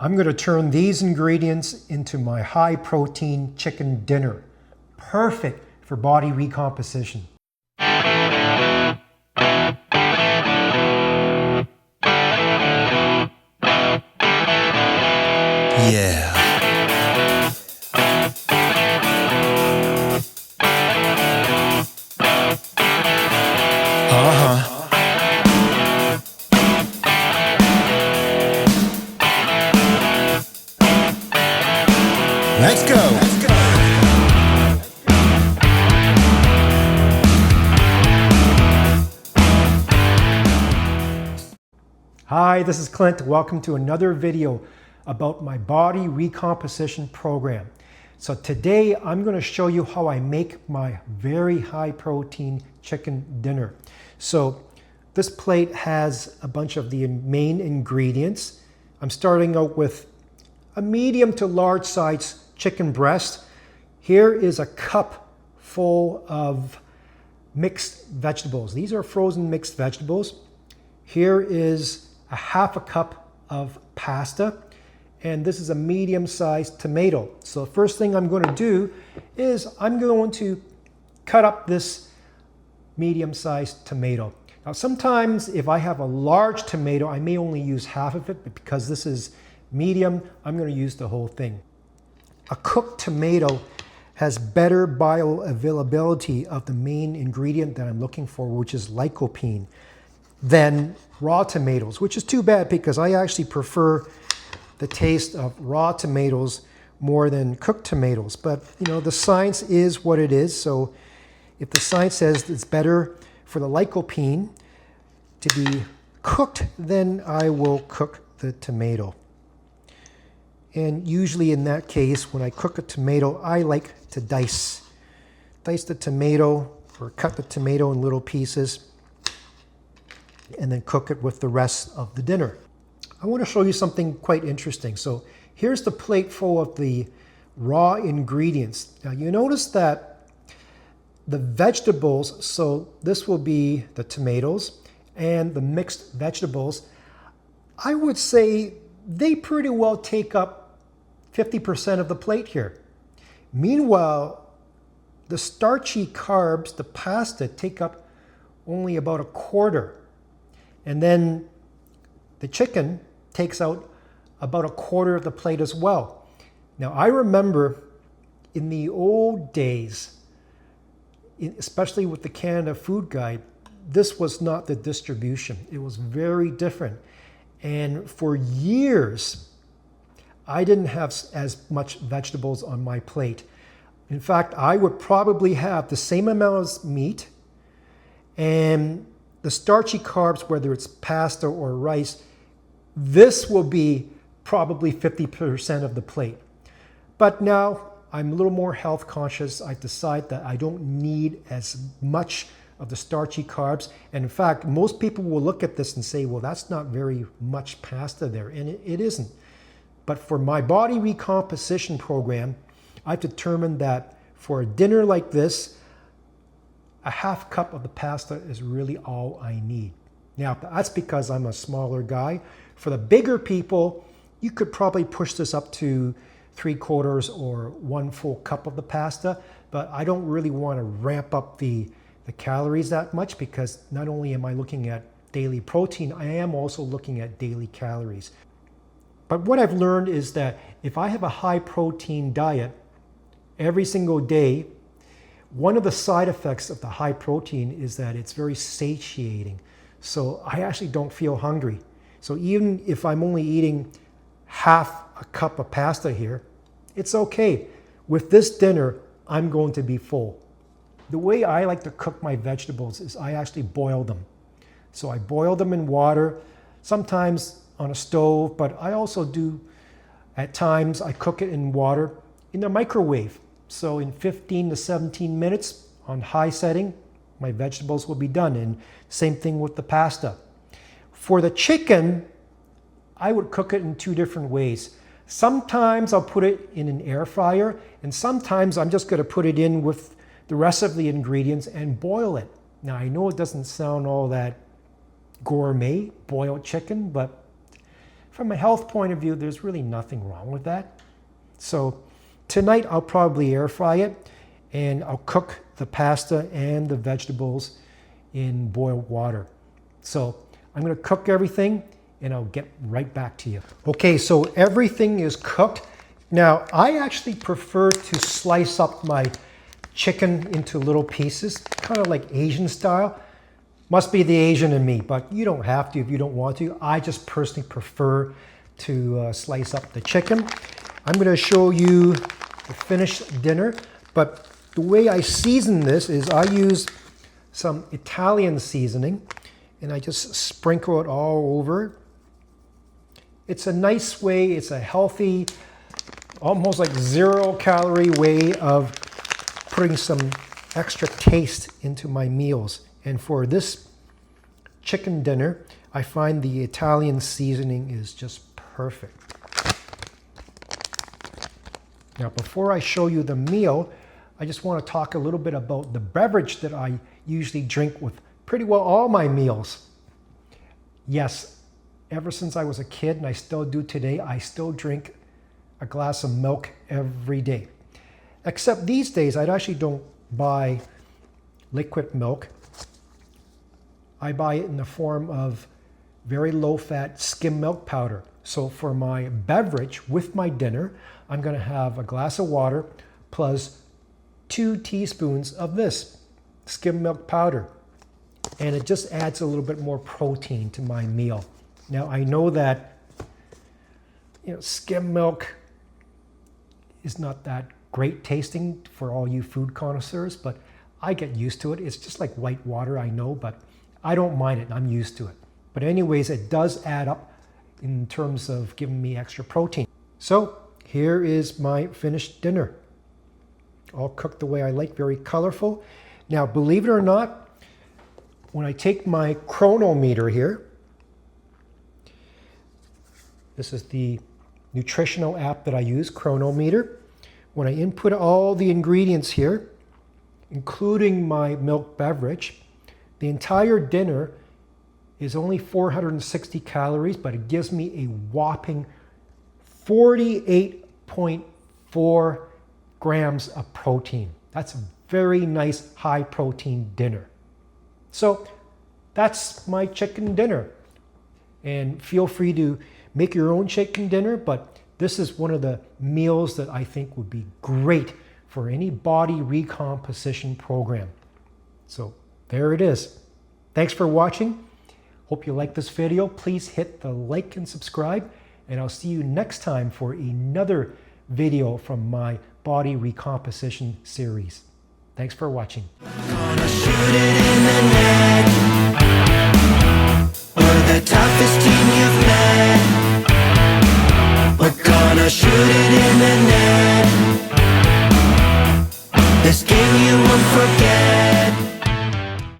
I'm going to turn these ingredients into my high protein chicken dinner. Perfect for body recomposition. Yeah. Let's go. Hi, this is Clint. Welcome to another video about my body recomposition program. So today I'm going to show you how I make my very high protein chicken dinner. So this plate has a bunch of the main ingredients. I'm starting out with a medium to large size chicken breast. Here is a cup full of mixed vegetables. These are frozen mixed vegetables. Here is a half a cup of pasta, and this is a medium-sized tomato. So the first thing I'm going to do is I'm going to cut up this medium-sized tomato. Now sometimes if I have a large tomato, I may only use half of it, but because this is medium, I'm going to use the whole thing. A cooked tomato has better bioavailability of the main ingredient that I'm looking for, which is lycopene, than raw tomatoes, which is too bad because I actually prefer the taste of raw tomatoes more than cooked tomatoes. But you know, the science is what it is. So if the science says it's better for the lycopene to be cooked, then I will cook the tomato. And usually in that case, when I cook a tomato, I like to dice the tomato or cut the tomato in little pieces and then cook it with the rest of the dinner. I want to show you something quite interesting. So here's the plate full of the raw ingredients. Now you notice that the vegetables, so this will be the tomatoes and the mixed vegetables, I would say they pretty well take up 50% of the plate here. Meanwhile, the starchy carbs, the pasta, take up only about a quarter. And then the chicken takes out about a quarter of the plate as well. Now I remember in the old days, especially with the Canada Food Guide, this was not the distribution. It was very different. And for years, I didn't have as much vegetables on my plate. In fact, I would probably have the same amount of meat, and the starchy carbs, whether it's pasta or rice, this will be probably 50% of the plate. But now I'm a little more health conscious. I decide that I don't need as much of the starchy carbs. And in fact, most people will look at this and say, well, that's not very much pasta there. And it isn't. But for my body recomposition program, I've determined that for a dinner like this, a half cup of the pasta is really all I need. Now, that's because I'm a smaller guy. For the bigger people, you could probably push this up to 3/4 or 1 full cup of the pasta, but I don't really want to ramp up the calories that much because not only am I looking at daily protein, I am also looking at daily calories. But what I've learned is that if I have a high protein diet every single day, one of the side effects of the high protein is that it's very satiating. So I actually don't feel hungry. So even if I'm only eating half a cup of pasta here, it's okay. With this dinner, I'm going to be full. The way I like to cook my vegetables is I actually boil them. So I boil them in water, sometimes on a stove, but I also do, at times, I cook it in water in the microwave. So in 15 to 17 minutes on high setting, my vegetables will be done. And same thing with the pasta. For the chicken, I would cook it in 2 different ways. Sometimes I'll put it in an air fryer, and sometimes I'm just going to put it in with the rest of the ingredients and boil it. Now I know it doesn't sound all that gourmet, boiled chicken, but from a health point of view, there's really nothing wrong with that. So tonight I'll probably air fry it, and I'll cook the pasta and the vegetables in boiled water. So I'm going to cook everything and I'll get right back to you. Okay, so everything is cooked. Now, I actually prefer to slice up my chicken into little pieces, kind of like Asian style. Must be the Asian in me, but you don't have to if you don't want to. I just personally prefer to slice up the chicken. I'm going to show you the finished dinner, but the way I season this is I use some Italian seasoning, and I just sprinkle it all over. It's a nice way, it's a healthy, almost like 0-calorie way of putting some extra taste into my meals. And for this chicken dinner, I find the Italian seasoning is just perfect. Now, before I show you the meal, I just want to talk a little bit about the beverage that I usually drink with pretty well all my meals. Yes, ever since I was a kid, and I still do today, I still drink a glass of milk every day. Except these days, I actually don't buy liquid milk. I buy it in the form of very low-fat skim milk powder. So for my beverage with my dinner, I'm going to have a glass of water plus 2 teaspoons of this skim milk powder. And it just adds a little bit more protein to my meal. Now, I know that skim milk is not that great tasting for all you food connoisseurs, but I get used to it. It's just like white water, I know, but I don't mind it. I'm used to it. But anyways, it does add up in terms of giving me extra protein. So here is my finished dinner. All cooked the way I like, very colorful. Now, believe it or not, when I take my chronometer here, this is the nutritional app that I use, Chronometer. When I input all the ingredients here, including my milk beverage, the entire dinner is only 460 calories, but it gives me a whopping 48.4 grams of protein. That's a very nice high protein dinner. So that's my chicken dinner. And feel free to make your own chicken dinner, but this is one of the meals that I think would be great for any body recomposition program. So there it is. Thanks for watching. Hope you like this video. Please hit the like and subscribe, and I'll see you next time for another video from my body recomposition series. Thanks for watching. Gonna shoot it in the neck. We're the toughest team you've met. We're gonna shoot it in the neck.